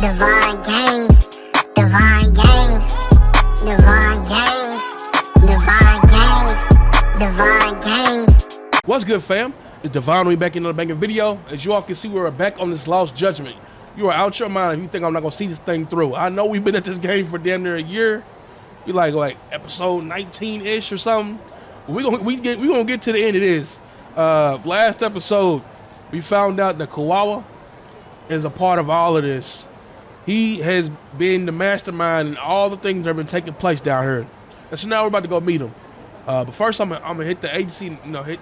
Divine games, divine games, divine games, divine games, divine games. What's good, fam? It's Divine. We back in another banging video. As you all can see, we're back on this Lost Judgment. You are out your mind if you think I'm not gonna see this thing through. I know we've been at this game for damn near a year. We like episode 19-ish or something. We gonna get to the end of this. Last episode, we found out that Kawawa is a part of all of this. He has been the mastermind in all the things that have been taking place down here. And so now we're about to go meet him. But first, I'm gonna hit the agency,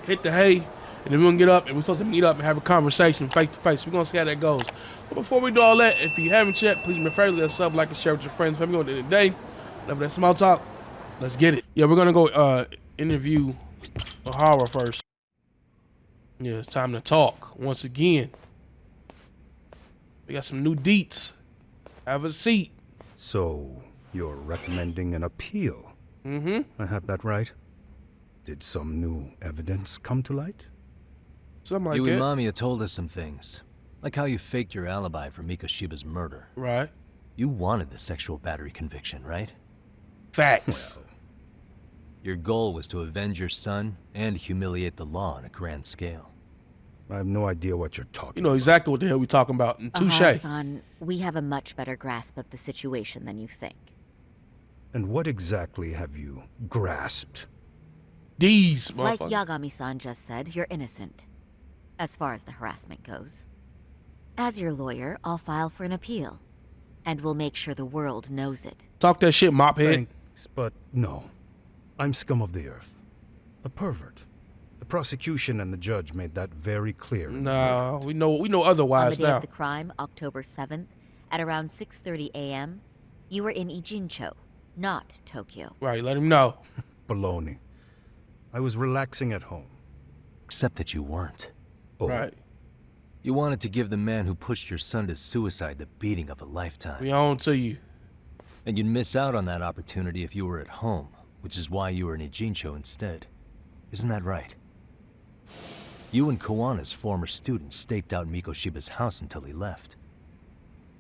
hit the hay, and then we're gonna get up and we're supposed to meet up and have a conversation face to face. We're gonna see how that goes. But before we do all that, if you haven't yet, please prefer to sub, like, and share with your friends. We're going to do it today. Enough of that small talk. Let's get it. Yeah, we're gonna go interview EHARA first. Yeah, it's time to talk once again. We got some new deets. Have a seat. So, you're recommending an appeal? Mm-hmm. I have that right? Did some new evidence come to light? Something like You that. and Mamiya told us some things. Like how you faked your alibi for Mikoshiba's murder. Right. You wanted the sexual battery conviction, right? Facts. Well, Your goal was to avenge your son and humiliate the law on a grand scale. I have no idea what you're talking You know exactly what the hell we talking about. And touche. EHARA-san, we have a much better grasp of the situation than you think. And what exactly have you grasped? These Like motherfuckers. Yagami-san just said, you're innocent, as far as the harassment goes. As your lawyer, I'll file for an appeal, and we'll make sure the world knows it. Talk that shit, mop head. Thanks, but no. I'm scum of the earth. A pervert. The prosecution and the judge made that very clear. in the No, verdict. we know On the otherwise day now. of the crime, October 7th, at around 6:30 a.m., you were in Ijincho, not Tokyo. Right, let him know. Baloney. I was relaxing at home. Except that you weren't. Oh, Right. You wanted to give the man who pushed your son to suicide the beating of a lifetime. We on to you. And you'd miss out on that opportunity if you were at home, which is why you were in Ijincho instead. Isn't that right? You and Kawana's former student staked out Mikoshiba's house until he left.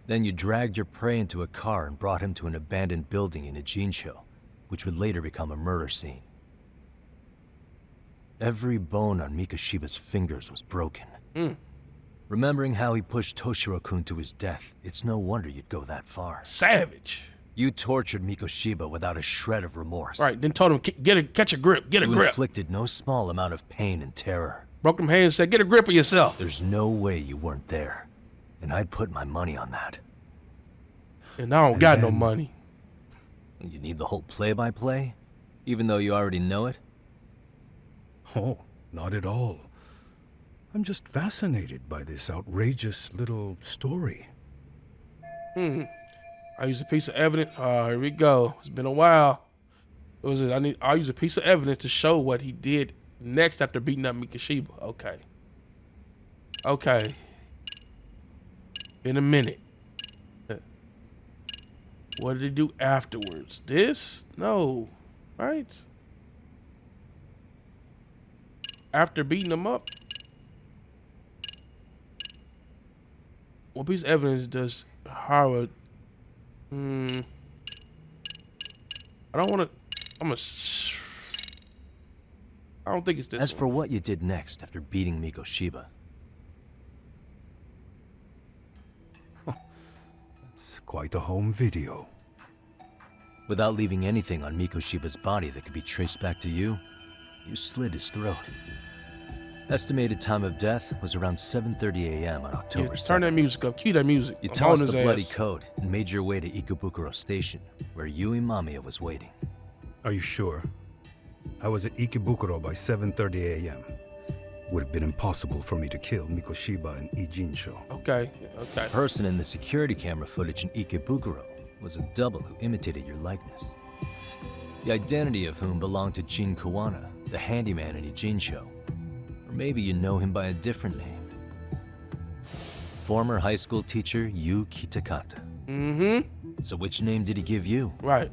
Then you dragged your prey into a car and brought him to an abandoned building in Ijincho, which would later become a murder scene. Every bone on Mikoshiba's fingers was broken. Remembering how he pushed Toshiro-kun to his death, it's no wonder you'd go that far. Savage. You tortured Mikoshiba without a shred of remorse. Right, then told him, catch a grip, get a You grip. inflicted no small amount of pain and terror. Broke them hands, said, get a grip of yourself. There's no way you weren't there. And I'd put my money on that. And I don't And got no then- money. You need the whole play-by-play? Even though you already know it? Oh, not at all. I'm just fascinated by this outrageous little story. I use a piece of evidence. Here we go. It's been a while. What was it? I'll use a piece of evidence to show what he did next after beating up Mikoshiba. Okay. Okay. Been a minute. What did he do afterwards? This? No. Right? After beating him up? What piece of evidence does Howard? I don't want to. I don't think it's this. As for what you did next after beating Mikoshiba, It's quite a home video. without leaving anything on Mikoshiba's body that could be traced back to you, you slit his throat. Estimated time of death was around 7:30 a.m. on October 7th. Turn that music up. Cue that music. You I'm tossed on the his bloody ass. coat and made your way to Ikebukuro Station, where Yui Mamiya was waiting. Are you sure? I was at Ikebukuro by 7:30 a.m. Would have been impossible for me to kill Mikoshiba and Ijincho. Okay. Okay. The person in the security camera footage in Ikebukuro was a double who imitated your likeness. The identity of whom belonged to Jin Kawana, the handyman in Ijincho. Or maybe you know him by a different name. Former high school teacher Yu Kitakata. So which name did he give you? Right.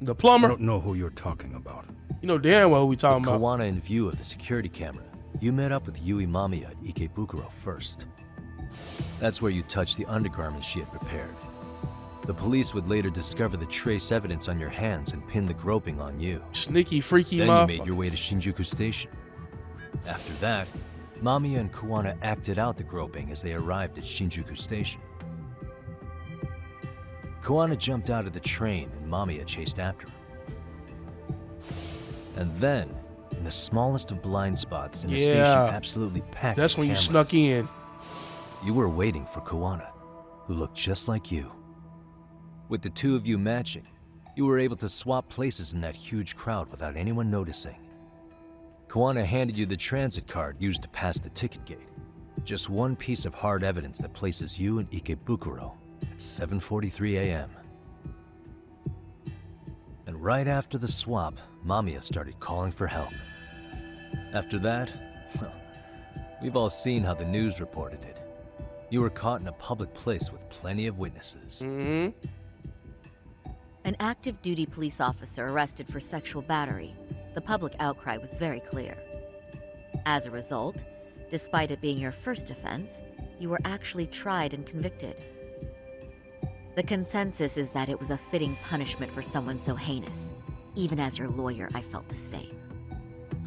The I plumber. don't know who you're talking about. You know damn well who we talking With about. Kawana in view of the security camera, you met up with Yui Mamiya at Ikebukuro first. That's where you touched the undergarments she had prepared. The police would later discover the trace evidence on your hands and pin the groping on you. Sneaky, freaky Then you motherfucker. made your way to Shinjuku Station. After that, Mamiya and Kuwana acted out the groping as they arrived at Shinjuku Station. Kuwana jumped out of the train and Mamiya chased after him. And then, in the smallest of blind spots in a station absolutely packed That's with when you cameras, snuck in. you were waiting for Kuwana, who looked just like you. With the two of you matching, you were able to swap places in that huge crowd without anyone noticing. Kuwana handed you the transit card used to pass the ticket gate. Just one piece of hard evidence that places you in Ikebukuro at 7:43 a.m. And right after the swap, Mamiya started calling for help. After that, well, we've all seen how the news reported it. You were caught in a public place with plenty of witnesses. Mm-hmm. An active duty police officer arrested for sexual battery. The public outcry was very clear. As a result, despite it being your first offense, you were actually tried and convicted. The consensus is that it was a fitting punishment for someone so heinous. Even as your lawyer, I felt the same.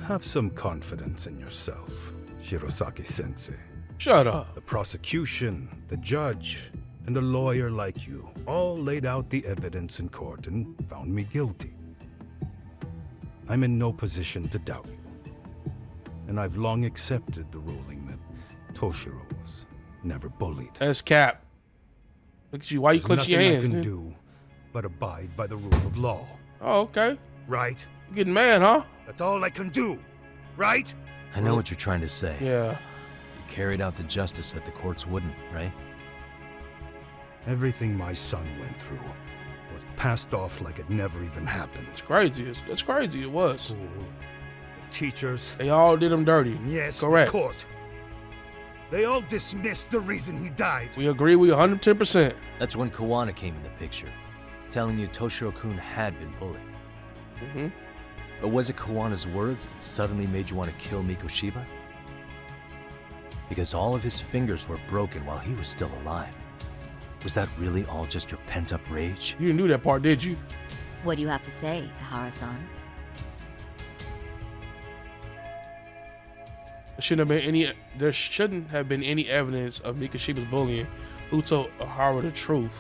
Have some confidence in yourself, Shirosaki-sensei. Shut up. The prosecution, the judge, and a lawyer like you all laid out the evidence in court and found me guilty. I'm in no position to doubt you. And I've long accepted the ruling that Toshiro was never bullied. That's cap. Look at you. Why you There's clench your nothing hands? I can dude? do but abide by the rule of law. Oh, okay. Right? You getting mad, huh? That's all I can do. Right? I know what you're trying to say. Yeah. You carried out the justice that the courts wouldn't, right? Everything my son went through was passed off like it never even happened. It's crazy. That's crazy. It was. School, the teachers, They all did him dirty. yes, Correct. the court. They all dismissed the reason he died. We agree with 110%. That's when Kuwana came in the picture, telling you Toshiro-kun had been bullied. Mm-hmm. But was it Kuwana's words that suddenly made you want to kill Mikoshiba? Because all of his fingers were broken while he was still alive. Was that really all just your pent-up rage? You didn't do that part, did you? What do you have to say, EHARA-san? There shouldn't have been any evidence of Mikoshiba's bullying. Who told EHARA the truth?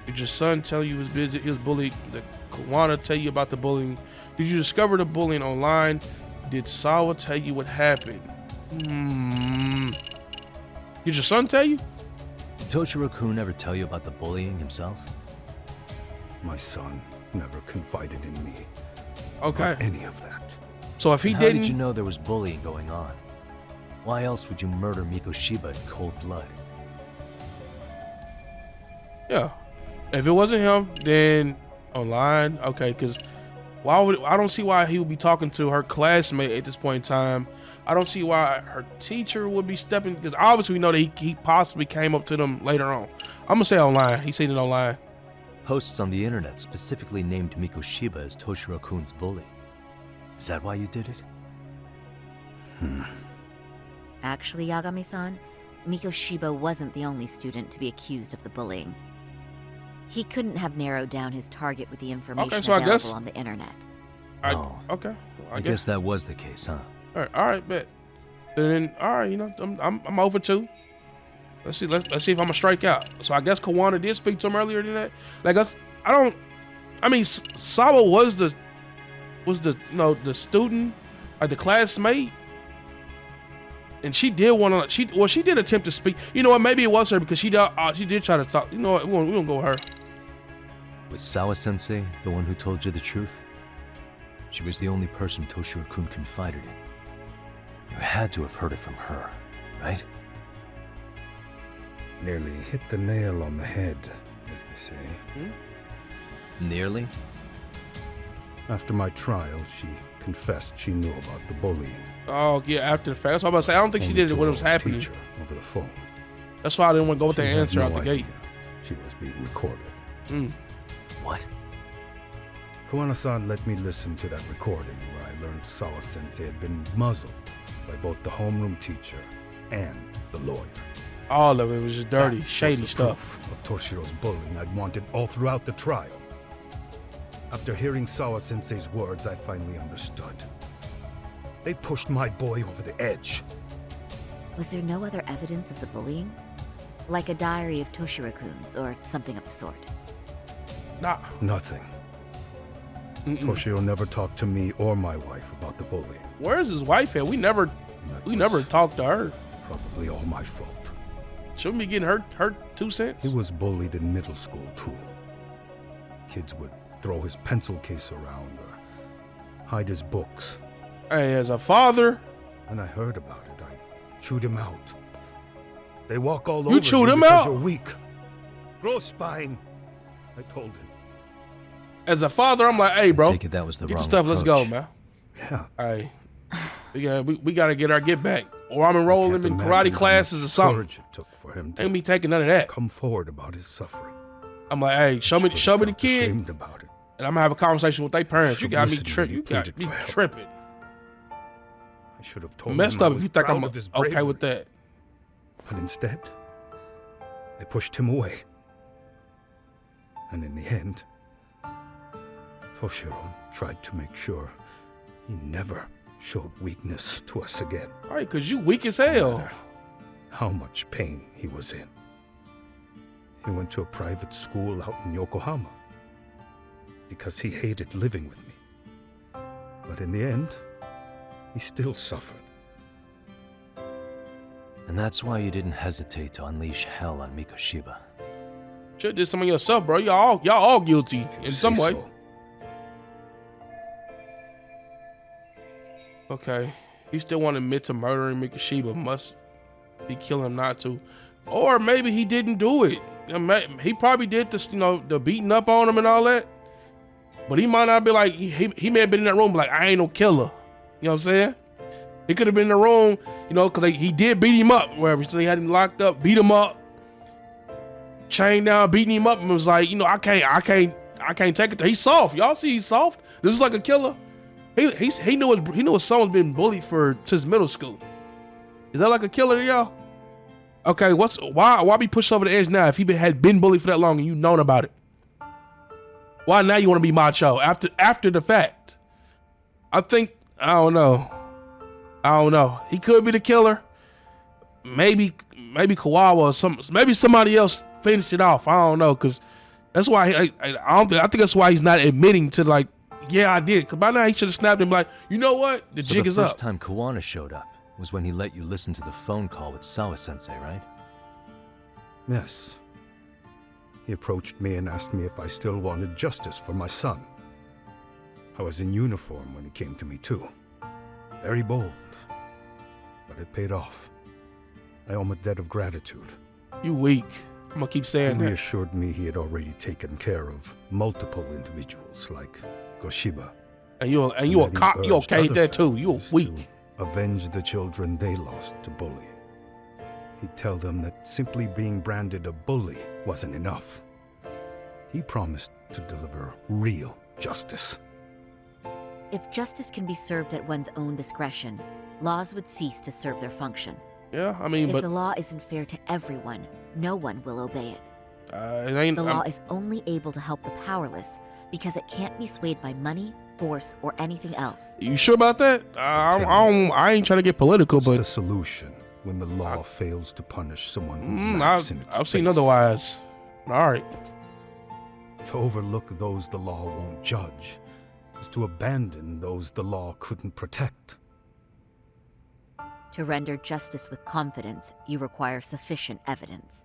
Did your son tell you he was bullied? Did Kuwana tell you about the bullying? Did you discover the bullying online? Did Sawa tell you what happened? Did your son tell you? Did Toshiro-kun ever tell you about the bullying himself? My son never confided in me. Okay. Or any of that. So if he How didn't, did you know there was bullying going on? Why else would you murder Mikoshiba in cold blood? yeah. If it wasn't him, then online, okay. Because I don't see why he would be talking to her classmate at this point in time. I don't see why her teacher would be stepping. Because obviously we know that he possibly came up to them later on. I'm gonna say online. He seen it online. Posts on the internet specifically named Mikoshiba as Toshiro-kun's bully. Is that why you did it? Actually, Yagami-san, Mikoshiba wasn't the only student to be accused of the bullying. He couldn't have narrowed down his target with the information so I available guess- on the internet. Oh. Okay. Well, I guess that was the case, huh? All right, bet. Then all right, I'm over 2. Let's see if I'm gonna strike out. So I guess Kuwana did speak to him earlier than that. Like Sawa was the the student, like the classmate, and she did want to. She did attempt to speak. You know what? Maybe it was her because she did try to talk. You know what? We won't go with her. Was Sawa-sensei the one who told you the truth? She was the only person Toshiro-kun confided in. You had to have heard it from her, right? Nearly hit the nail on the head, as they say. Nearly? After my trial, she confessed she knew about the bullying. Oh yeah, after the fact. So I'm about to say I don't think she Only did it to when it a was happening. teacher over the phone. That's why I didn't want to go with She that had answer out no the gate. idea she was being recorded. What? Kuwana-san let me listen to that recording where I learned Sawa-sensei had been muzzled by both the homeroom teacher and the lawyer. All of it was just dirty, That was shady the stuff. proof of Toshiro's bullying I'd wanted all throughout the trial. After hearing Sawa-sensei's words, I finally understood. They pushed my boy over the edge. Was there no other evidence of the bullying? Like a diary of Toshiro-kun's or something of the sort? Nah. Nothing. Toshiro never talked to me or my wife about the bullying. Where's his wife at? We never talked to her. Probably all my fault. Shouldn't be getting her 2 cents. He was bullied in middle school too. Kids would throw his pencil case around or hide his books. Hey, as a father, When I heard about it, I chewed him out. They walk all over You chewed you him because out? you're weak. Grow spine, I told him. as a father, I'm like, hey, bro, Take it that was the get the wrong stuff. Let's go, approach. man. Yeah. Hey, we got to get our get back, or I'm enrolling him in Can't karate imagine how classes or much something. courage it took for him to Ain't me taking none of that. come forward about his suffering. I'm like, hey, show me the kid, and Ashamed about it. I'm gonna have a conversation with their parents. You Should've got me listened when he You got pleaded me for help. tripping. I should have told Messed him I up if was you think proud I'm of his okay with bravery. that. But instead, I pushed him away. And in the end, Toshiro tried to make sure he never showed weakness to us again. All right, cause you weak as No hell. matter how much pain he was in. He went to a private school out in Yokohama because he hated living with me. But in the end, he still suffered. And that's why you didn't hesitate to unleash hell on Mikoshiba. Should did some of yourself, bro. Y'all all guilty If you in say some way. so. Okay, he still won't admit to murdering Mikoshiba. Must be killing him not to, or maybe he didn't do it. He probably did this, the beating up on him and all that. But he might not be like he may have been in that room like I ain't no killer. You know what I'm saying? He could have been in the room, because he did beat him up wherever. So they had him locked up, beat him up, chained down, beating him up, and was like, I can't take it. He's soft. Y'all see, he's soft. This is like a killer. He knew his son was being bullied since middle school. Is that like a killer to y'all? Okay, why be pushed over the edge now if he had been bullied for that long and you known about it? Why now you want to be macho after the fact? I don't know. He could be the killer. Maybe Kawawa or maybe somebody else finished it off. I don't know, because that's why I think that's why he's not admitting to like, yeah, I did. Because by now he should have snapped him like, you know what? The jig is the up. first time Kawana showed up was when he let you listen to the phone call with Sawa-sensei, right? Yes. He approached me and asked me if I still wanted justice for my son. I was in uniform when he came to me too. Very bold, but it paid off. I owe him a debt of gratitude. You weak. I'm gonna keep He saying that. reassured me he had already taken care of multiple individuals like Goshiba. And you a and that he cop. You urged okay with other that too? You families weak. to avenge the children they lost to bullying. He'd tell them that simply being branded a bully wasn't enough. He promised to deliver real justice. If justice can be served at one's own discretion, laws would cease to serve their function. Yeah, I mean, If but the law isn't fair to everyone, no one will obey it. it ain't. The law is only able to help the powerless because it can't be swayed by money, force, or anything else. You sure about that? I ain't trying to get political, What's the but solution when the law fails to punish someone who laughs in its I've seen face? otherwise. All right. To overlook those the law won't judge is to abandon those the law couldn't protect. To render justice with confidence, you require sufficient evidence.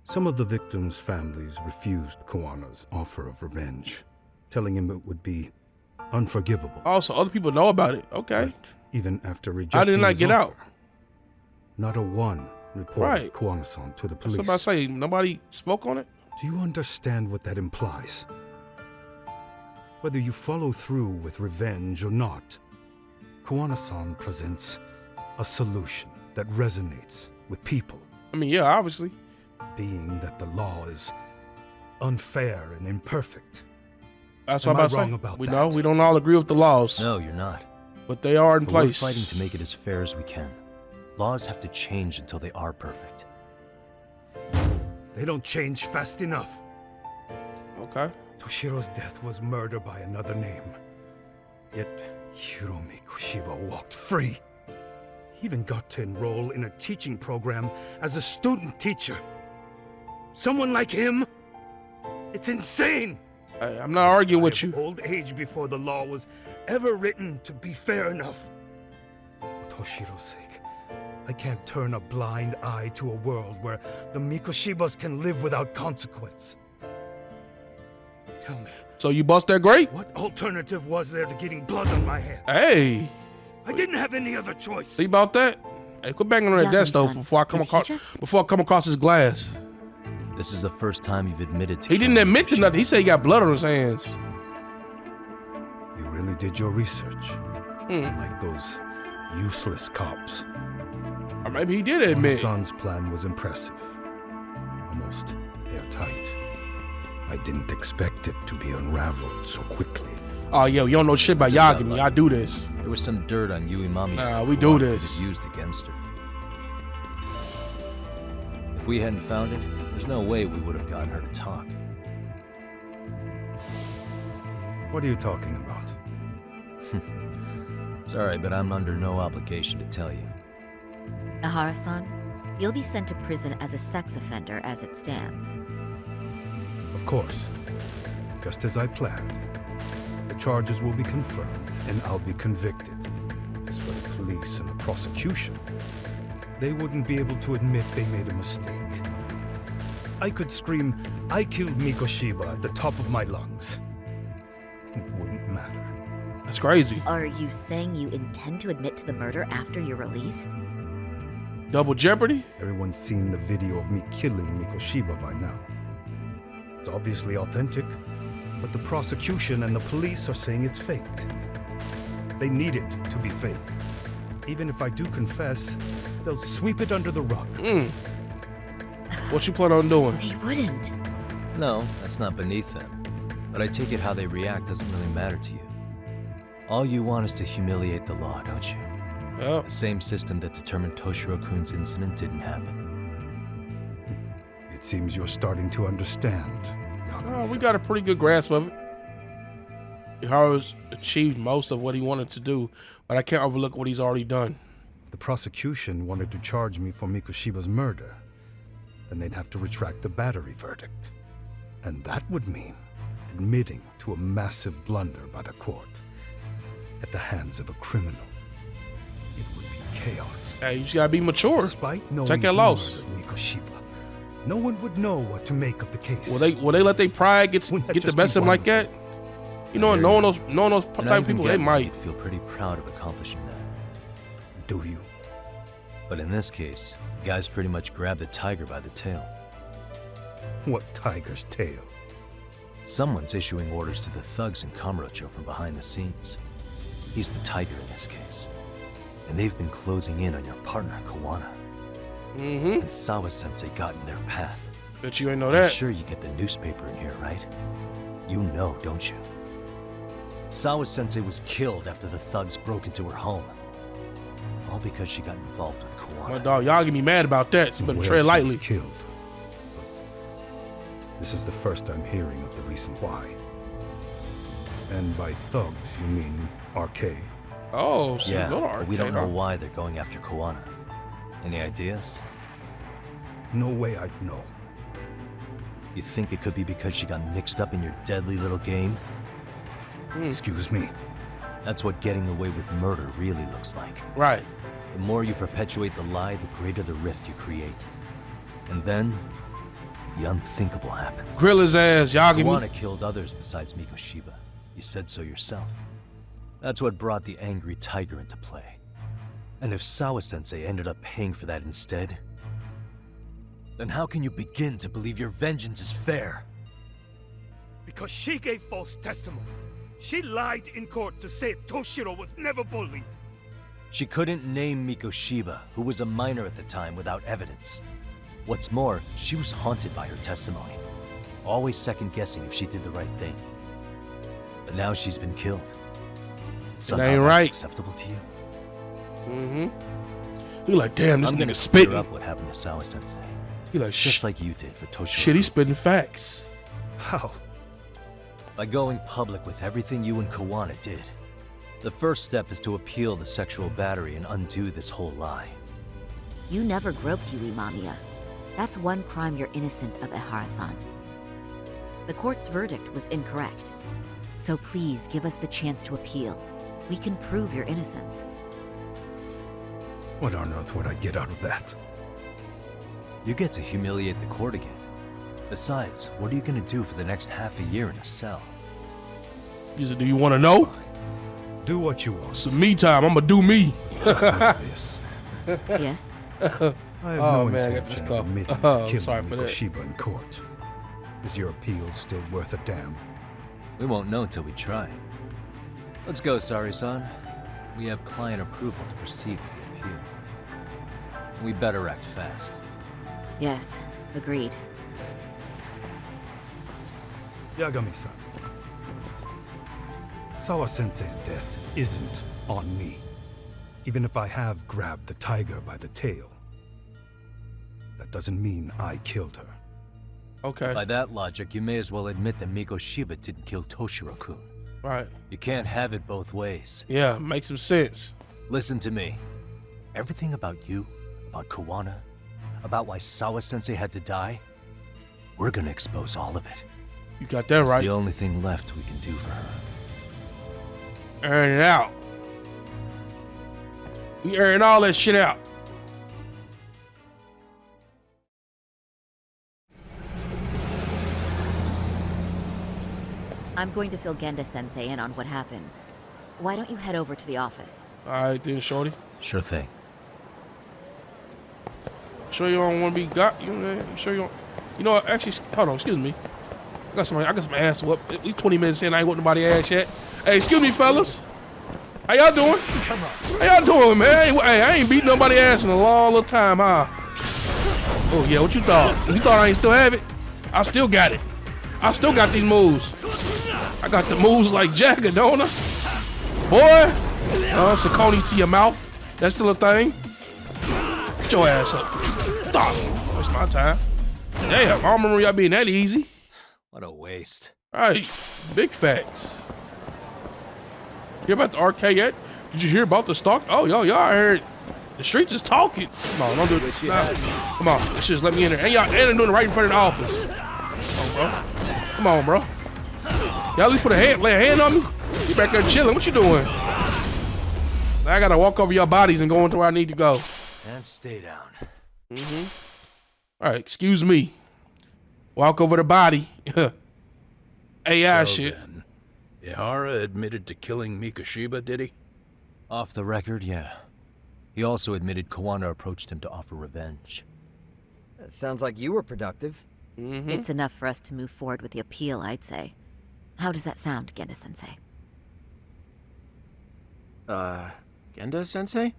Some of the victims' families refused Kawana's offer of revenge, telling him it would be unforgivable. Also, other people know about it. Okay. But even after rejecting How did it not his get out? offer, not a one reported Right. Kawana-san to the That's police. what I say. Nobody spoke on it. Do you understand what that implies? Whether you follow through with revenge or not, Kawana-san presents a solution that resonates with people, I mean, yeah, obviously. being that the law is unfair and imperfect. That's Am what I'm I about to wrong say. about We that? know we don't all agree with the laws, No, you're not. but they are in But we're place. fighting to make it as fair as we can. Laws have to change until they are perfect. They don't change fast enough. Okay. Toshiro's death was murder by another name. Yet Hiromi Kushiba walked free. He even got to enroll in a teaching program as a student teacher. Someone like him? It's insane! I'm not arguing with you. Old age before the law was ever written to be fair enough. For Toshiro's sake, I can't turn a blind eye to a world where the Mikoshibas can live without consequence. Tell me, So you bust that grape? what alternative was there to getting blood on my hands? Hey, I didn't have any other choice. see about that? Hey, quit banging on that desk though Yagi-san, before I come did he across just- before I come across his glass. This is the first time you've admitted to He didn't killing admit to Mikoshima. nothing. He said he got blood on his hands. You really did your research. Hmm. Like those useless cops. Or maybe he did admit. Son's plan was impressive. Almost airtight. I didn't expect it to be unraveled so quickly. Oh, yo, you don't know shit about Just got Yagami. lucky. I do this. There was some dirt on Yui Mami. Nah, that we do Kawano could this. have used against her. If we hadn't found it, there's no way we would have gotten her to talk. What are you talking about? Sorry, but I'm under no obligation to tell you. EHARA-san, you'll be sent to prison as a sex offender as it stands. Of course. Just as I planned. The charges will be confirmed, and I'll be convicted. As for the police and the prosecution, they wouldn't be able to admit they made a mistake. I could scream, "I killed Mikoshiba" at the top of my lungs. It wouldn't matter. That's crazy. Are you saying you intend to admit to the murder after you're released? Double jeopardy? Everyone's seen the video of me killing Mikoshiba by now. It's obviously authentic, but the prosecution and the police are saying it's fake. They need it to be fake. Even if I do confess, they'll sweep it under the rug. What you plan on doing? They wouldn't. No, that's not beneath them. But I take it how they react doesn't really matter to you. All you want is to humiliate the law, don't you? Well, The same system that determined Toshiro-kun's incident didn't happen. It seems you're starting to understand. oh, we got a pretty good grasp of it. Ihara's achieved most of what he wanted to do, but I can't overlook what he's already done. If the prosecution wanted to charge me for Mikoshiba's murder, then they'd have to retract the battery verdict. And that would mean admitting to a massive blunder by the court at the hands of a criminal. It would be chaos. Hey, you just gotta be mature. Despite knowing Take that he loss. murdered Mikoshiba, no one would know what to make of the case. Will they let their pride get Wouldn't that the just best be of them like that? You know, I hear knowing you. those And I type of even people, get they why might. you'd feel pretty proud of accomplishing that. Do you? But in this case, the guys pretty much grabbed the tiger by the tail. What tiger's tail? Someone's issuing orders to the thugs in Kamurocho from behind the scenes. He's the tiger in this case. And they've been closing in on your partner, Kawana. Mm-hmm. And Sawa-sensei got in their path. Bet you ain't know I'm that. sure you get the newspaper in here, right? You know, don't you? Sawa-sensei was killed after the thugs broke into her home. All because she got involved with My Kawana. dog, y'all get me mad about that. You better Where tread she lightly. was killed. This is the first I'm hearing of the reason why. And by thugs, you mean RK? Oh, so Yeah, you go to but we don't arcade, know huh? why they're going after Kawana. Any ideas? No way I'd know. You think it could be because she got mixed up in your deadly little game? Excuse me. That's what getting away with murder really looks like. Right. The more you perpetuate the lie, the greater the rift you create. And then, the unthinkable happens. Grill his ass, y'all give me. Kawana killed others besides Mikoshiba. You said so yourself. That's what brought the angry tiger into play. And if Sawa-sensei ended up paying for that instead, then how can you begin to believe your vengeance is fair? Because she gave false testimony. She lied in court to say Toshiro was never bullied. She couldn't name Mikoshiba, who was a minor at the time, without evidence. What's more, she was haunted by her testimony, always second-guessing if she did the right thing. But now she's been killed. Somehow ain't that's right. acceptable to you? Mm-hmm. He like, damn, this I'm gonna nigga clear spitting. up what happened to Sawa-sensei, He like, just like you did for Toshiro. shit, he's spitting facts. How? By going public with everything you and Kawana did. The first step is to appeal the sexual battery and undo this whole lie. You never groped Yui Mamiya. That's one crime you're innocent of, EHARA-san. The court's verdict was incorrect. So please give us the chance to appeal. We can prove your innocence. What on earth would I get out of that? You get to humiliate the court again. Besides, what are you gonna do for the next half a year in a cell? He said, do you want to know? Do what you want. It's me time. I'm gonna do me. Just like this. Yes? I have Oh, no man, I got this intention cough. of admitting Oh, to I'm sorry killing for that. Mikoshiba in court. Is your appeal still worth a damn? We won't know until we try. Let's go, Sari-san. We have client approval to proceed with the appeal. We better act fast. Yes, agreed. Yagami-san. Sawa-sensei's death isn't on me. Even if I have grabbed the tiger by the tail. That doesn't mean I killed her. Okay. By that logic, you may as well admit that Mikoshiba didn't kill Toshiro-kun. Right. You can't have it both ways. Yeah, makes some sense. Listen to me. Everything about you, about Kawana, about why Sawa-sensei had to die, we're gonna expose all of it. You got that It's right. the only thing left we can do for her. Earn it out. We earn all that shit out. I'm going to fill Genda-sensei in on what happened. Why don't you head over to the office? All right, then, shorty. Sure thing. Sure you don't want to be got? You know, you sure you don't? You know what? Actually, hold on. Excuse me. I got some ass whoop. We 20 minutes in. I ain't whooped nobody ass yet. Hey, excuse me, fellas. How y'all doing? How y'all doing, man? Hey, I ain't beat nobody ass in a long little time, huh? Oh yeah, what you thought? You thought I ain't still have it? I still got it. I still got these moves. I got the moves like Jagger, don't I? Boy, Saucony to your mouth. That's still a thing. Get your ass up. Stop. Waste my time. Damn, I don't remember y'all being that easy. What a waste. All right, big facts. Hear about the arcade yet? Did you hear about the stalk? Oh, y'all heard. The streets is talking. Come on, don't do this. Nah. Come on, let's just let me in there. And y'all, and they're doing it right in front of the office. Come on, bro. Y'all at least lay a hand on me. You back there chilling. What you doing? I gotta walk over your bodies and go into where I need to go. And stay down. All right, excuse me. Walk over the body. AI shit. Then, EHARA admitted to killing Mikoshiba, did he? Off the record, yeah. He also admitted Kawana approached him to offer revenge. That sounds like you were productive. It's enough for us to move forward with the appeal, I'd say. How does that sound, Genda-sensei? Genda-sensei?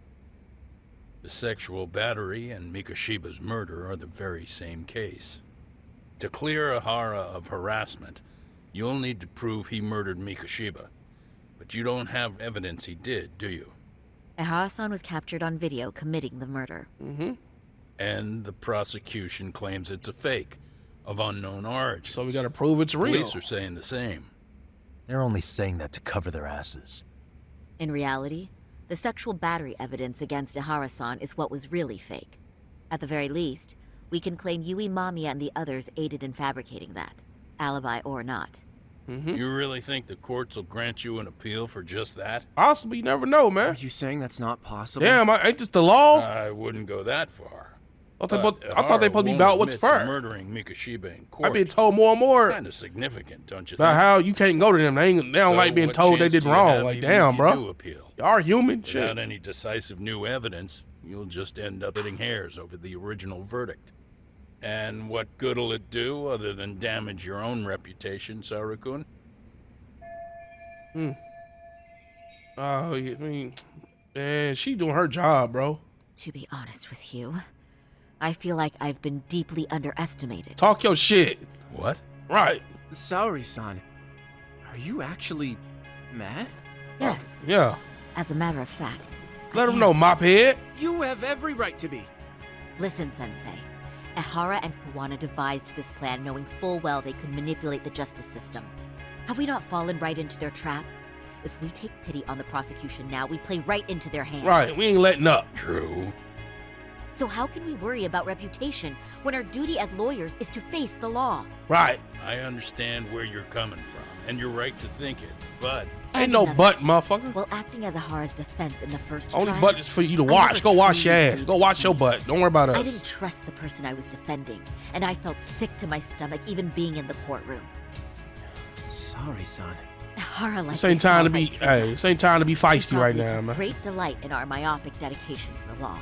The sexual battery and Mikoshiba's murder are the very same case. To clear EHARA of harassment, you'll need to prove he murdered Mikoshiba. But you don't have evidence he did, do you? EHARA-san was captured on video committing the murder. And the prosecution claims it's a fake, of unknown origin. So we gotta prove it's real. Police are saying the same. They're only saying that to cover their asses. In reality, the sexual battery evidence against EHARA-san is what was really fake. At the very least, we can claim Yui Mamiya and the others aided in fabricating that, alibi or not. You really think the courts will grant you an appeal for just that? Possibly, you never know, Are man. you saying that's not possible? Damn, ain't this the law? I wouldn't go that far. I thought they supposed to be about what's fair. Murdering Mikoshiba in court. I've been told more and more Kind of significant, don't you about think? how you can't go to them. They don't like being told they did wrong. Like, damn, bro. Do appeal? You are human. Without Shit. any decisive new evidence, you'll just end up hitting hairs over the original verdict. And what good'll it do other than damage your own reputation, Saru-kun? Oh, yeah, I mean, man, she doing her job, bro. To be honest with you, I feel like I've been deeply underestimated. Talk your shit. What? Right. Saori-san, are you actually mad? Yes, Yeah. as a matter of fact, Let him know, mophead. You have every right to be. Listen, Sensei. EHARA and Kuwana devised this plan knowing full well they could manipulate the justice system. Have we not fallen right into their trap? If we take pity on the prosecution now, we play right into their hands. Right, we ain't letting up. True. So how can we worry about reputation when our duty as lawyers is to face the law? Right. I understand where you're coming from, and you're right to think it, but Ain't no butt, motherfucker. Well, acting as EHARA's defense in the first Only trial, butt is for you to I watch. never Go wash your truly ass. Go wash your butt. Don't worry about us. I didn't trust the person I was defending, and I felt sick to my stomach even being in the courtroom. Sorry, son. EHARA like This ain't time to be. Hey, this ain't time to be feisty right now, man. Great delight in our myopic dedication to the law,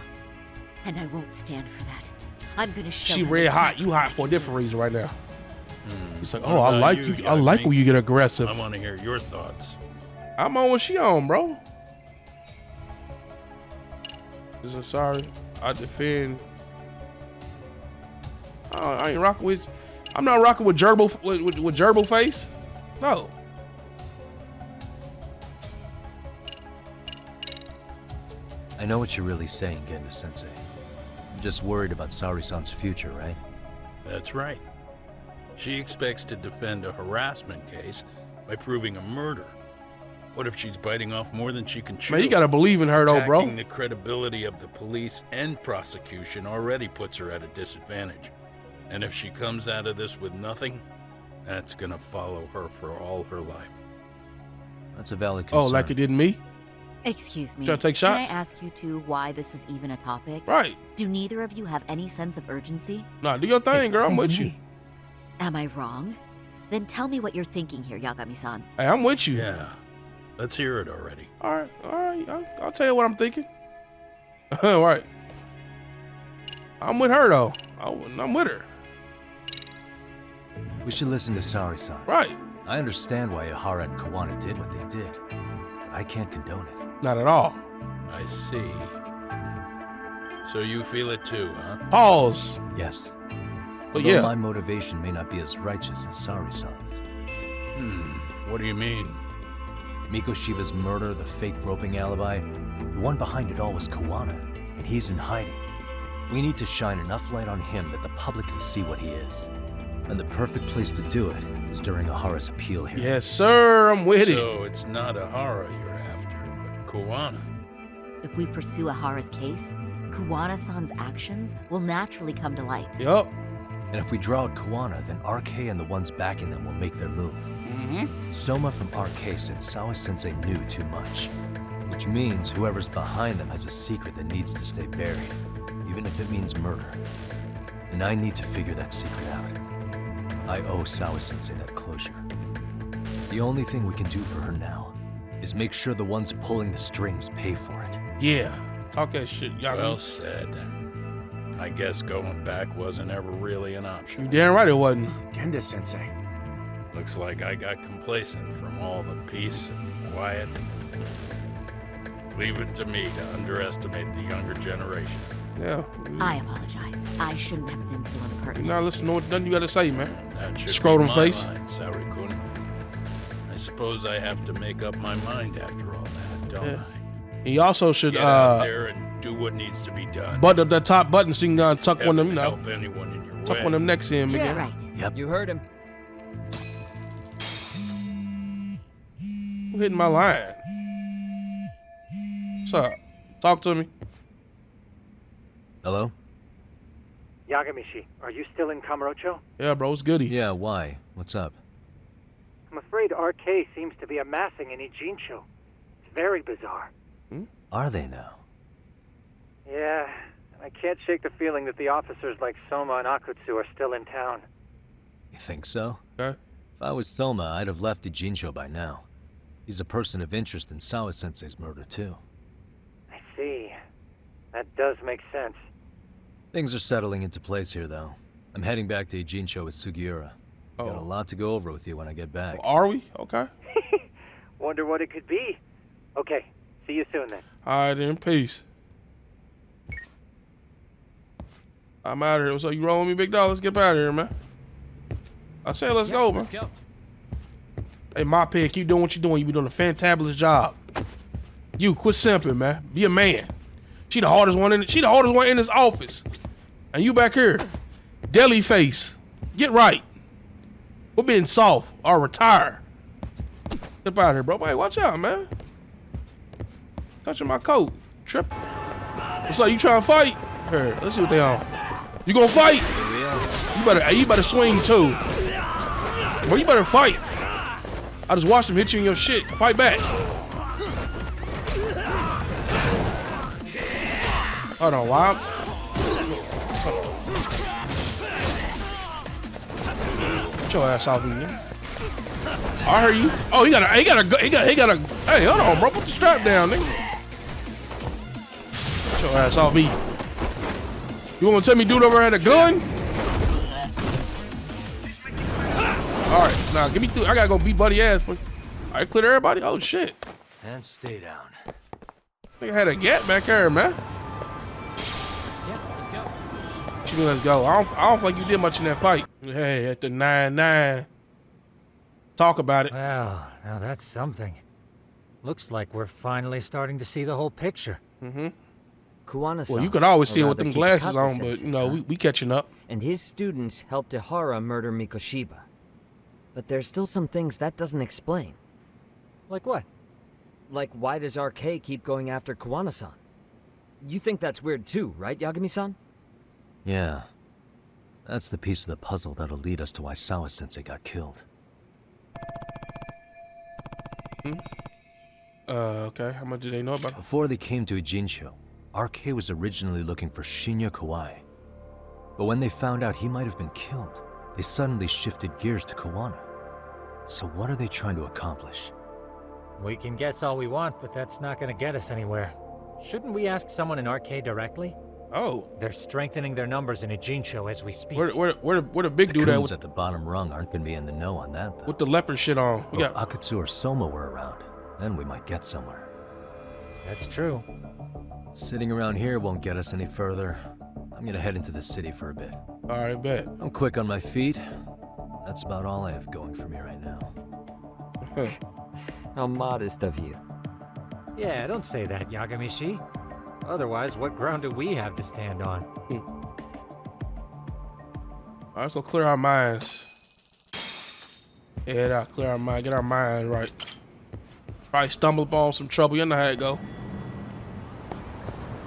and I won't stand for that. I'm gonna show She him red hot. exactly You what hot I for a can different reason right now. He's like, What oh, I about like you, you. I like Yagami? when you get aggressive. I want to hear your thoughts. I'm on what she on, bro. Listen, sorry. I defend. I ain't rocking with. I'm not rocking with gerbil with gerbil face. No. I know what you're really saying, Genda-sensei. You're just worried about Saori-san's future, right? That's right. She expects to defend a harassment case by proving a murder. What if she's biting off more than she can chew? Man, you gotta believe in her though, bro. Attacking the credibility of the police and prosecution already puts her at a disadvantage. And if she comes out of this with nothing, that's gonna follow her for all her life. That's a valid concern. Oh, like it didn't me? Excuse me. Trying to take Can I shots? ask you two why this is even a topic? Right. Do neither of you have any sense of urgency? Nah, do your thing, girl. I'm with you. Am I wrong? Then tell me what you're thinking here, Yagami-san. Hey, I'm with you. Yeah, let's hear it already. All right. I'll tell you what I'm thinking. All right. I'm with her though. I'm with her. We should listen to Saori-san. Right. I understand why EHARA and Kuwana did what they did, but I can't condone it. Not at all. I see. So you feel it too, huh? Pause. Yes. But Although yeah. my motivation may not be as righteous as Saori-san's. What do you mean? Mikoshiba's murder, the fake groping alibi, the one behind it all was Kuwana, and he's in hiding. We need to shine enough light on him that the public can see what he is. And the perfect place to do it is during EHARA's appeal hearing. Yes, sir. I'm with it. So it's not EHARA you're after, but Kuwana. If we pursue EHARA's case, Kuwana-san's actions will naturally come to light. Yup. And if we draw out Kuwana, then RK and the ones backing them will make their move. Soma from RK said Sawa-sensei knew too much, which means whoever's behind them has a secret that needs to stay buried, even if it means murder. And I need to figure that secret out. I owe Sawa-sensei that closure. The only thing we can do for her now is make sure the ones pulling the strings pay for it. Yeah. Talk that shit, y'all. Well said. I guess going back wasn't ever really an You option. damn right it wasn't. Genda-sensei. Looks like I got complacent from all the peace and quiet. Leave it to me to underestimate the younger generation. Yeah. I apologize. I shouldn't have been so You're impertinent. not listening to what nothing you gotta say, man. That should Scrotum be my face. line, Saori-kun. I suppose I have to make up my mind after all that, don't Yeah. I? And you also should Get out there and do what needs to be done. button up that top button so you can tuck one of them, you know, help anyone in your tuck way. one of them necks in, You're man. right. Yep. You heard him. Who hitting my line? What's up? Talk to me. Hello? Yagamishi, are you still in Kamurocho? Yeah, bro, it's goody. Yeah, why? What's up? I'm afraid RK seems to be amassing in Ijincho. It's very bizarre. Are they now? Yeah, I can't shake the feeling that the officers like Soma and Akutsu are still in town. You think so? Okay. If I was Soma, I'd have left Ijincho by now. He's a person of interest in Sawa-sensei's murder, too. I see. That does make sense. Things are settling into place here, though. I'm heading back to Ijincho with Sugiura. Got a Oh. lot to go over with you when I get back. Are we? Okay. Wonder what it could be. Okay, see you soon then. All right, then. Peace. I'm out of here. So you rolling me, big dog? Let's get out of here, man. I said let's go, man. Let's go. Hey, my pig, keep doing what you're doing. You be doing a fantabulous job. You quit simping, man. Be a man. She the hardest one in this office. And you back here. Deli face. Get right. We're being soft or retire. Step out here, bro. Hey, watch out, man. Touching my coat. Trip. What's up? You trying to fight? Here, let's see what they on. You gonna fight? You better swing too. Well, you better fight. I just watched him hit you in your shit. Fight back. Hold on, Wild. Get your ass off me, man. I heard you. Oh, he got a. Hey, hold on, bro. Put the strap down, nigga. Get your ass off me. You want to tell me dude over had a gun? All right, now give me through. I gotta go beat buddy ass. All right, clear everybody. Oh shit. And stay down. Nigga had a gat back there, man. Yeah, let's go. Let's go. I don't think you did much in that fight. Hey, at the 9-9. Talk about it. Well, now that's something. Looks like we're finally starting to see the whole picture. Mm-hmm. Kuwana-san, Well, you could always see it or with them rather glasses Kikata on, but sensei, you know, huh? we catching up. And his students helped EHARA murder Mikoshiba. But there's still some things that doesn't explain. Like what? Like, why does RK keep going after Kuwana-san? You think that's weird too, right, Yagami-san? Yeah. That's the piece of the puzzle that'll lead us to why Sawa-sensei got killed. Okay. How much do they know about it? Before they came to Ijincho, RK was originally looking for Shinya Kawai. But when they found out he might have been killed, they suddenly shifted gears to Kawana. So what are they trying to accomplish? We can guess all we want, but that's not gonna get us anywhere. Shouldn't we ask someone in RK directly? Oh. They're strengthening their numbers in Ijincho as we speak. Where the big dude Coons at at the bottom rung aren't gonna be in the know on that, though. with the leopard shit on? We Well, got if Akatsu or Soma were around, then we might get somewhere. That's true. Sitting around here won't get us any further. I'm gonna head into the city for a bit. all right, bet. I'm quick on my feet. That's about all I have going for me right now. How modest of you. Yeah, don't say that, Yagami-shi. Otherwise, what ground do we have to stand on? All right, let's go clear our minds. Head out, clear our mind, get our mind right. Probably stumble upon some trouble. You know how it go.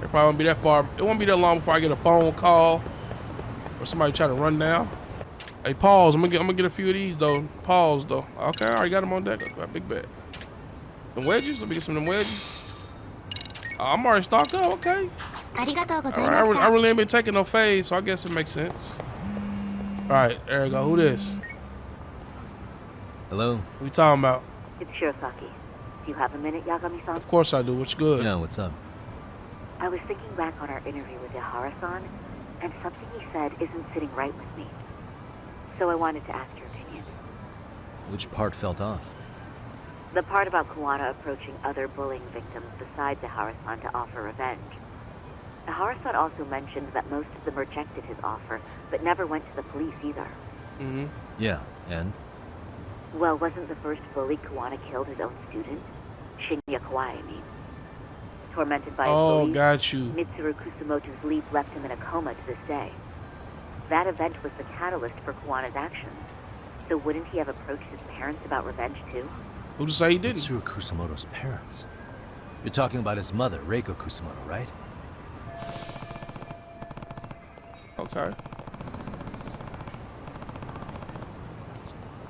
It probably won't be that far. It won't be that long before I get a phone call or somebody try to run down. Hey, pause. I'm gonna get a few of these though. Pause though. Okay, I already got them on deck. I got a big bet. The wedges. Let me get some of them wedges. I'm already stocked up. Okay. All right, I really ain't been taking no fades, so I guess it makes sense. All right, there we go. Who this? Hello? What we talking about? It's Shirosaki. Do you have a minute, Yagami-san? Of course I do. What's good? Yeah, what's up? I was thinking back on our interview with EHARA-san, and something he said isn't sitting right with me. So I wanted to ask your opinion. Which part felt off? The part about Kuwana approaching other bullying victims besides EHARA-san to offer revenge. EHARA-san also mentioned that most of them rejected his offer, but never went to the police either. Mm-hmm. Yeah, and? Well, wasn't the first bully Kuwana killed his own student? Shinya Kawai, I mean. Tormented by his bullies, got you. Mitsuru Kusumoto's leap left him in a coma to this day. That event was the catalyst for Kuwana's actions. So wouldn't he have approached his parents about revenge too? Who to say he didn't? Mitsuru Kusumoto's parents. You're talking about his mother, Reiko Kusumoto, right? Okay.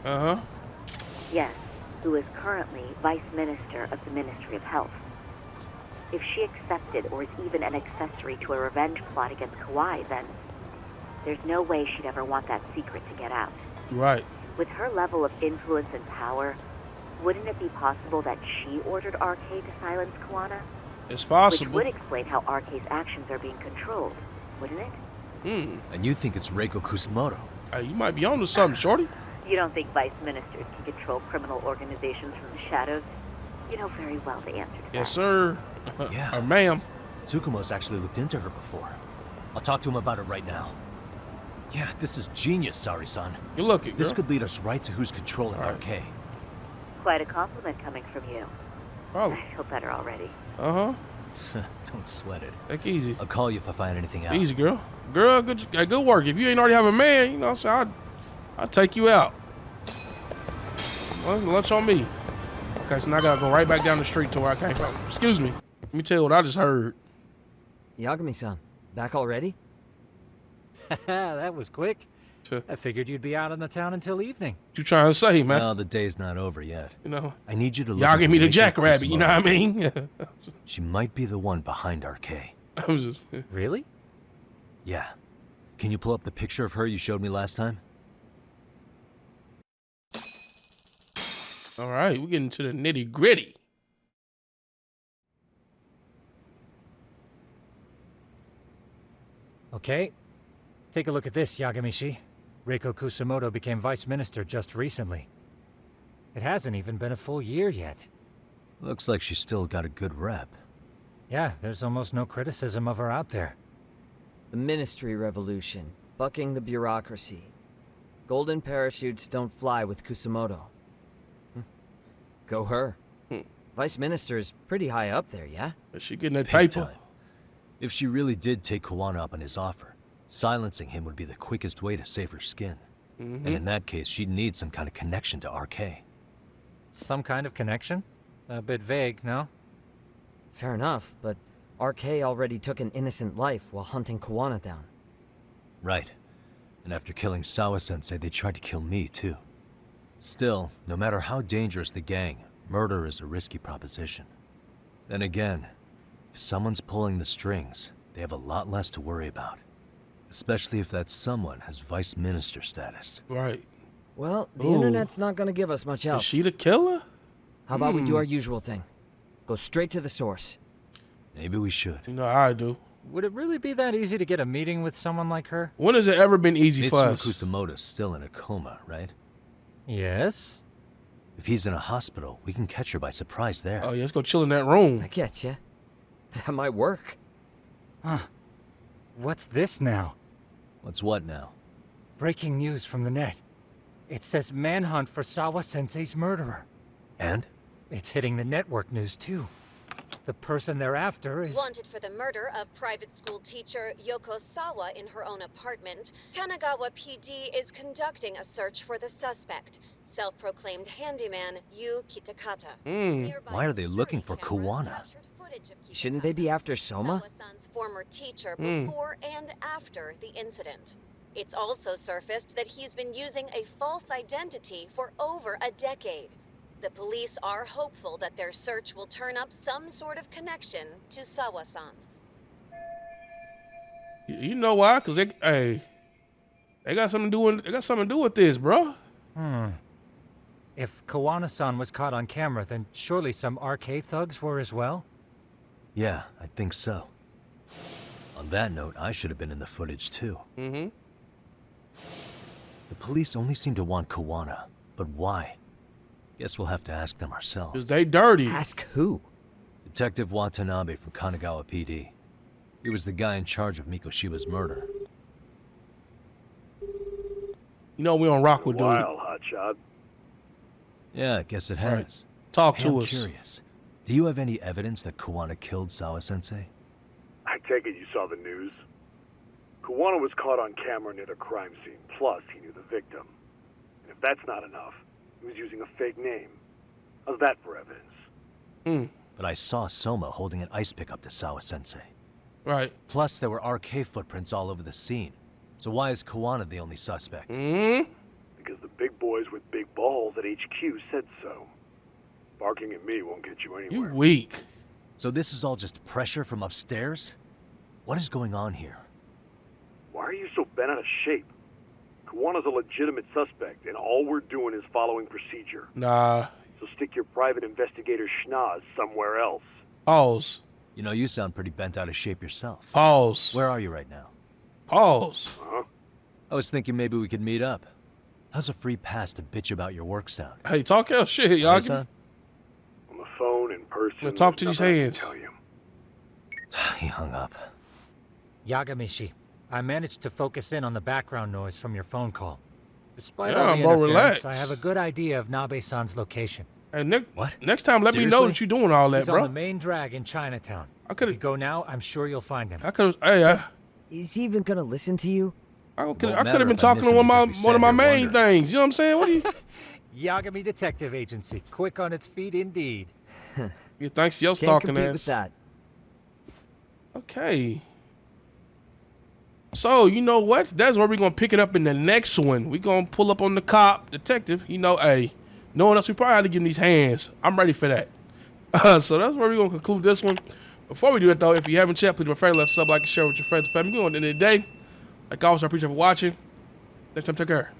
Uh-huh. Yes, who is currently Vice Minister of the Ministry of Health. If she accepted or is even an accessory to a revenge plot against Kawai, then there's no way she'd ever want that secret to get out. Right. With her level of influence and power, wouldn't it be possible that she ordered RK to silence Kuwana? It's possible. Which would explain how RK's actions are being controlled, wouldn't it? Hmm. And you think it's Reiko Kusumoto? Hey, you might be on to something, shorty. You don't think vice ministers can control criminal organizations from the shadows? You know very well the answer to that. Yes, sir. Yeah. Or ma'am. Tsukumo's actually looked into her before. I'll talk to him about it right now. Yeah, this is genius, Sari-san. You look it, girl. This could lead us right to who's controlling All right. RK. Quite a compliment coming from you. Probably. I feel better already. Uh-huh. Don't sweat it. Take it easy. I'll call you if I find anything out. Easy, girl. Girl, good work. If you ain't already have a man, you know what I'm saying, I'll take you out. Well, lunch on me. Okay, so now I gotta go right back down the street to where I came from. Excuse me. Let me tell you what I just heard. Yagami-san, back already? That was quick. Sure. I figured you'd be out in the town until evening. What you trying to say, man? No, the day's not over yet. You know, I need you to look y'all into give me the Reiko jackrabbit, you know what I Kusumoto. mean? She might be the one behind RK. I was just, Really? Yeah. Can you pull up the picture of her you showed me last time? all right, we're getting to the nitty gritty. Okay. Take a look at this, Yagamishi. Reiko Kusumoto became vice minister just recently. It hasn't even been a full year yet. Looks like she's still got a good rep. Yeah, there's almost no criticism of her out there. The Ministry Revolution, bucking the bureaucracy. Golden parachutes don't fly with Kusumoto. Go her. Vice Minister is pretty high up there, yeah? Is she getting that Big paper? time. If she really did take Kawana up on his offer, silencing him would be the quickest way to save her skin. And in that case, she'd need some kind of connection to RK. Some kind of connection? A bit vague, no? Fair enough, but RK already took an innocent life while hunting Kawana down. Right. And after killing Sawa-sensei, they tried to kill me, too. Still, no matter how dangerous the gang, murder is a risky proposition. Then again, if someone's pulling the strings, they have a lot less to worry about. Especially if that someone has vice minister status. Right. Well, the Ooh. internet's not gonna give us much else. Is she the killer? How about we do our usual thing? Go straight to the source. Maybe we should. You know I do. Would it really be that easy to get a meeting with someone like her? When has it ever been easy for Mitsuru us? Kusumoto's still in a coma, right? Yes? If he's in a hospital, we can catch her by surprise there. Oh yeah, let's go chill in that room. I get ya. That might work. Huh. What's this now? What's what now? Breaking news from the net. It says manhunt for Sawa-sensei's murderer. And? It's hitting the network news too. The person they're after is... Wanted for the murder of private school teacher Yoko Sawa in her own apartment, Kanagawa PD is conducting a search for the suspect, self-proclaimed handyman Yu Kitakata. Why are they looking for Kawana? Shouldn't they be after Soma? Sawa-san's former teacher before and after the incident. It's also surfaced that he's been using a false identity for over a decade. The police are hopeful that their search will turn up some sort of connection to Sawa-san. You know why? Cause they got something to do with this, bro. If Kawana-san was caught on camera, then surely some RK thugs were as well? Yeah, I think so. On that note, I should have been in the footage too. The police only seem to want Kawana, but why? Guess we'll have to ask them ourselves. Cause they dirty. Ask who? Detective Watanabe from Kanagawa PD. He was the guy in charge of Mikoshiba's murder. You know we on Rockwood, dude. Wild, hotshot. Yeah, I guess it has. Right. Talk Hey, to I'm us. curious. Do you have any evidence that Kawana killed Sawa-sensei? I take it you saw the news. Kawana was caught on camera near the crime scene. Plus, he knew the victim. And if that's not enough, he was using a fake name. How's that for evidence? But I saw Soma holding an ice pick up to Sawa-sensei. Right. Plus, there were RK footprints all over the scene. So why is Kawana the only suspect? Because the big boys with big balls at HQ said so. Barking at me won't get you You anywhere. weak. So this is all just pressure from upstairs? What is going on here? Why are you so bent out of shape? Kawana's a legitimate suspect, and all we're doing is following procedure. Nah. So stick your private investigator schnoz somewhere else. Pause. You know, you sound pretty bent out of shape yourself. Pause. Where are you right now? Pause. Huh? I was thinking maybe we could meet up. How's a free pass to bitch about your work sound? Hey, talk your shit, y'all. Son? On the phone, in person. Yeah, talk to there's these nothing I can hands. tell you. He hung up. Yagamishi, I managed to focus in on the background noise from your phone call. Despite Yeah, all the bro, interference, relax. I have a good idea of Nabe-san's location. And What? next time, let me know Seriously? that you're doing all that, He's bro. on the main drag in Chinatown. I If you could go now, I'm sure you'll find him. have. Hey, Is he even gonna listen to you? I could Won't have matter been if I talking miss to him one because we of my sat here main wondering. things. You know what I'm saying? What do you? Yagami Detective Agency, quick on its feet indeed. Yeah, thanks to your Can't stalking compete ass. with that. Okay. So, you know what? That's where we're going to pick it up in the next one. We're going to pull up on the cop, detective. You know, hey, knowing us, we probably have to give him these hands. I'm ready for that. So that's where we're going to conclude this one. Before we do it, though, if you haven't checked, please do me a favor, left sub, like, and share with your friends and family. At the end of the day, like always, I appreciate you for watching. Next time, take care.